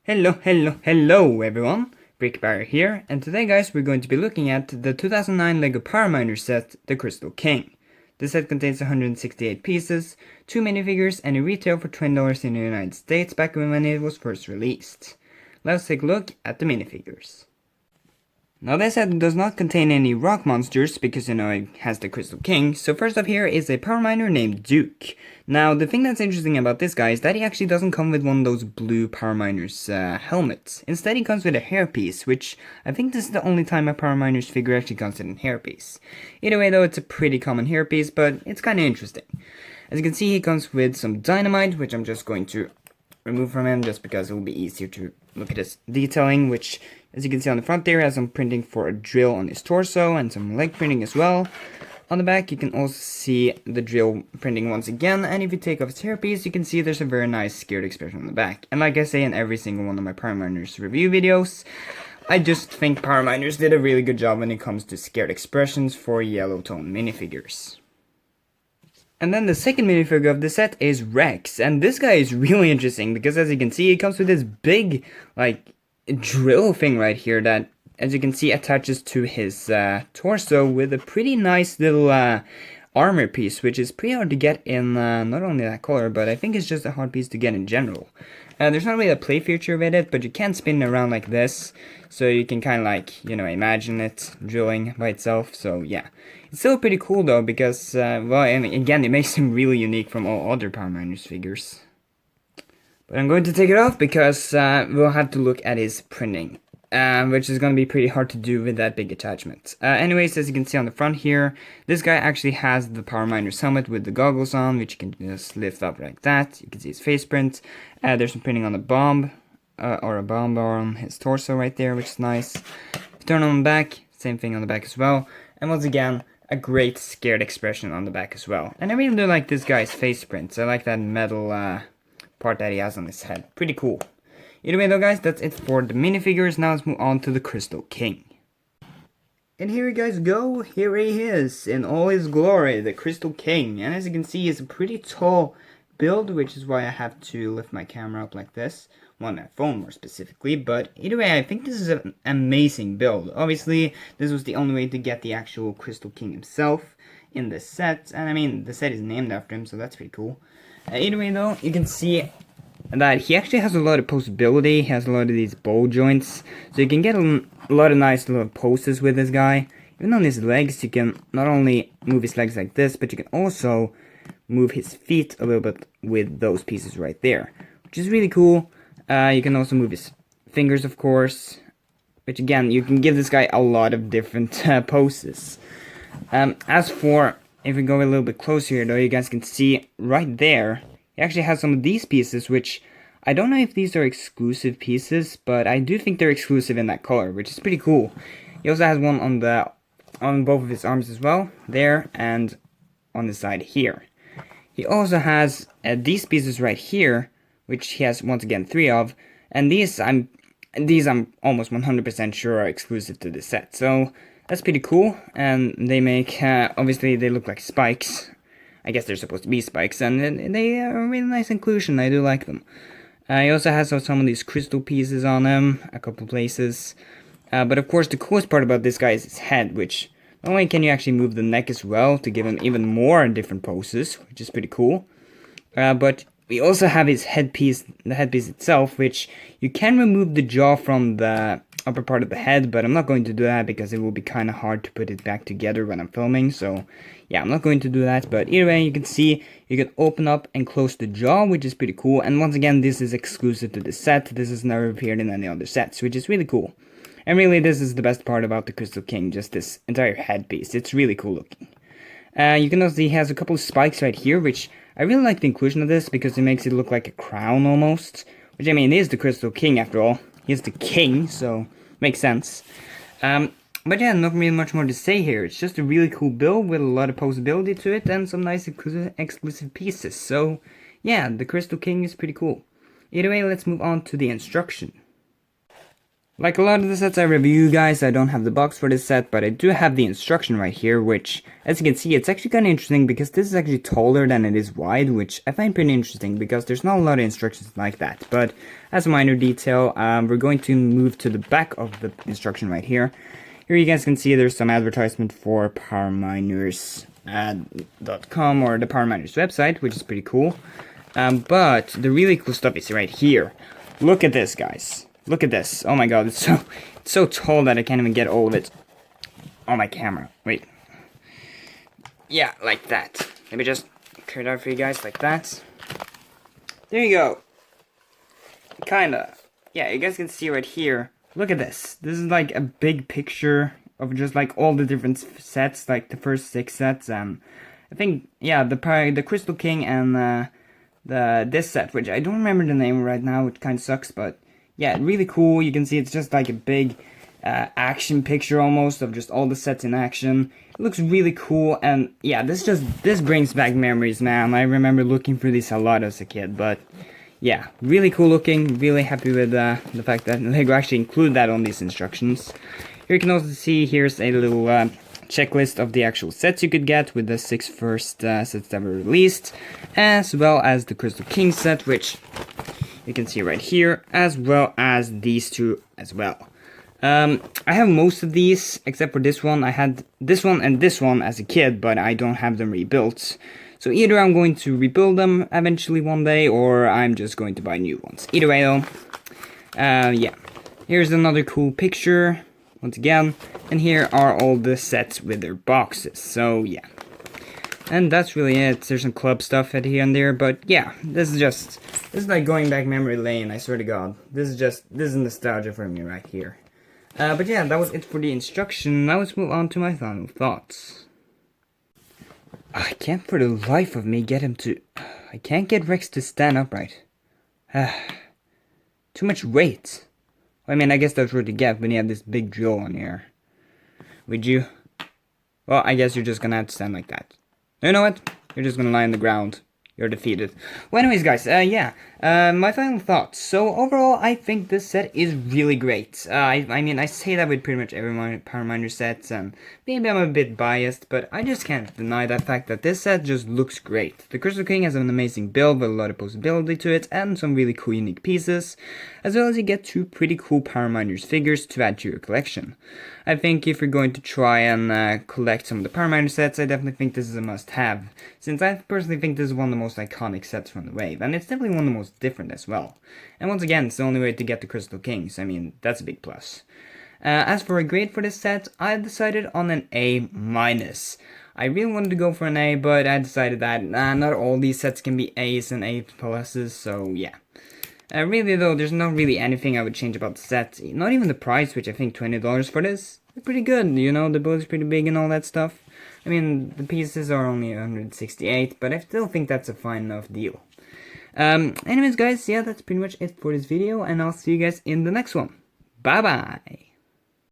Hello everyone, Brickbarrier here, and today guys we're going to be looking at the 2009 LEGO Power Miner set, the Crystal King. This set contains 168 pieces, 2 minifigures, and it retailed for $20 in the United States back when it was first released. Let's take a look at the minifigures. Now this set does not contain any rock monsters because it has the Crystal King, so first up here is a power miner named Duke. Now the thing that's interesting about this guy is that he actually doesn't come with one of those blue power miner's helmets. Instead he comes with a hairpiece, which I think this is the only time a power miner's figure actually comes with a hairpiece. Either way though, it's a pretty common hairpiece, but it's kinda interesting. As you can see, he comes with some dynamite, which I'm just going to remove from him just because it will be easier to look at his detailing, which as you can see on the front there has some printing for a drill on his torso and some leg printing as well. On the back you can also see the drill printing once again, and if you take off his hairpiece you can see there's a very nice scared expression on the back. And like I say in every single one of my Power Miners review videos, I just think Power Miners did a really good job when it comes to scared expressions for yellow tone minifigures. And then the second minifigure of the set is Rex, and this guy is really interesting because as you can see, he comes with this big, drill thing right here that, as you can see, attaches to his torso with a pretty nice little armor piece, which is pretty hard to get in not only that color, but I think it's just a hard piece to get in general. There's not really a play feature with it, but you can spin it around like this, so you can kind of imagine it drilling by itself, so yeah. It's still pretty cool though, because, well, and again, it makes him really unique from all other Power Miners figures. But I'm going to take it off because we'll have to look at his printing, which is going to be pretty hard to do with that big attachment. Anyways, as you can see on the front here, this guy actually has the Power Miner's helmet with the goggles on, which you can just lift up like that. You can see his face print. There's some printing on the bomb, or a bomb bar on his torso right there, which is nice. If you turn on the back, same thing on the back as well. And once again, a great scared expression on the back as well. And I really do like this guy's face prints. I like that metal part that he has on his head. Pretty cool. Either way though guys, that's it for the minifigures. Now let's move on to the Crystal King. And here you guys go, here he is, in all his glory, the Crystal King. And as you can see, he's a pretty tall build, which is why I have to lift my camera up like this. Well, my phone more specifically, but either way, I think this is an amazing build. Obviously, this was the only way to get the actual Crystal King himself in the set, and I mean, the set is named after him, so that's pretty cool. Either way though, you can see that he actually has a lot of posability. He has a lot of these ball joints, so you can get a lot of nice little poses with this guy. Even on his legs, you can not only move his legs like this, but you can also move his feet a little bit with those pieces right there, which is really cool. You can also move his fingers, of course, which again, you can give this guy a lot of different poses. As for, if we go a little bit closer here though, you guys can see right there, he actually has some of these pieces, which I don't know if these are exclusive pieces, but I do think they're exclusive in that color, which is pretty cool. He also has one on both of his arms as well, there, and on the side here. He also has these pieces right here, which he has once again 3 of, and these I'm almost 100% sure are exclusive to this set. So that's pretty cool, and they make obviously they look like spikes. I guess they're supposed to be spikes, and they are a really nice inclusion. I do like them. He also has some of these crystal pieces on him, a couple places. But of course, the coolest part about this guy is his head, which not only can you actually move the neck as well to give him even more different poses, which is pretty cool. But we also have his headpiece, the headpiece itself, which you can remove the jaw from the upper part of the head, but I'm not going to do that because it will be kind of hard to put it back together when I'm filming, so yeah, I'm not going to do that. But either way, you can see you can open up and close the jaw, which is pretty cool, and once again, this is exclusive to the set. This has never appeared in any other sets, which is really cool. And really, this is the best part about the Crystal King, just this entire headpiece. It's really cool looking. You can also see he has a couple of spikes right here, which I really like the inclusion of this because it makes it look like a crown almost. Which, I mean, is the Crystal King after all. He's the king, so makes sense. But yeah, not really much more to say here. It's just a really cool build with a lot of posability to it and some nice exclusive pieces. So yeah, the Crystal King is pretty cool. Either way, let's move on to the instruction. Like a lot of the sets I review, guys, I don't have the box for this set, but I do have the instruction right here, which, as you can see, it's actually kind of interesting because this is actually taller than it is wide, which I find pretty interesting because there's not a lot of instructions like that. But as a minor detail, we're going to move to the back of the instruction right here. Here you guys can see there's some advertisement for PowerMiners.com or the PowerMiners website, which is pretty cool. But the really cool stuff is right here. Look at this, guys. Look at this. Oh my god, it's so tall that I can't even get all of it on my camera. Wait. Yeah, like that. Let me just cut it out for you guys like that. There you go. Kinda. Yeah, you guys can see right here. Look at this. This is like a big picture of just like all the different sets, like the first 6 sets. I think, yeah, the Crystal King and this set, which I don't remember the name right now, which kind of sucks, but yeah, really cool. You can see it's just like a big action picture almost of just all the sets in action. It looks really cool, and yeah, this brings back memories, man. I remember looking for these a lot as a kid, but yeah, really cool looking. Really happy with the fact that LEGO actually include that on these instructions. Here you can also see here's a little checklist of the actual sets you could get with the 6 first sets that were released, as well as the Crystal King set, which you can see right here, as well as these 2 as well. I have most of these, except for this one. I had this one and this one as a kid, but I don't have them rebuilt. So either I'm going to rebuild them eventually one day, or I'm just going to buy new ones. Either way though, yeah. Here's another cool picture, once again, and here are all the sets with their boxes, so yeah. And that's really it. There's some club stuff at here and there, but yeah, this is like going back memory lane, I swear to god. This is nostalgia for me right here. But yeah, that was it for the instruction. Now let's move on to my final thoughts. I can't for the life of me get him to... I can't get Rex to stand upright. Too much weight. I mean, I guess that's what you get when you have this big drill on here. Would you? Well, I guess you're just gonna have to stand like that. You know what? You're just gonna lie on the ground. You're defeated. Well, anyways, guys, yeah, my final thoughts. So, overall, I think this set is really great. I mean, I say that with pretty much every PowerMiner set, and maybe I'm a bit biased, but I just can't deny that fact that this set just looks great. The Crystal King has an amazing build with a lot of possibility to it, and some really cool unique pieces, as well as you get 2 pretty cool PowerMiners figures to add to your collection. I think if you're going to try and collect some of the PowerMiner sets, I definitely think this is a must-have, since I personally think this is one of the most iconic sets from the wave, and it's definitely one of the most different as well. And once again, it's the only way to get the Crystal Kings. I mean, that's a big plus. As for a grade for this set, I decided on an A-. I really wanted to go for an A, but I decided that not all these sets can be A's and A+, so yeah. Really though, there's not really anything I would change about the set. Not even the price, which I think $20 for this. It's pretty good, you know, the build is pretty big and all that stuff. I mean, the pieces are only 168, but I still think that's a fine enough deal. Anyways guys, yeah, that's pretty much it for this video, and I'll see you guys in the next one. Bye bye!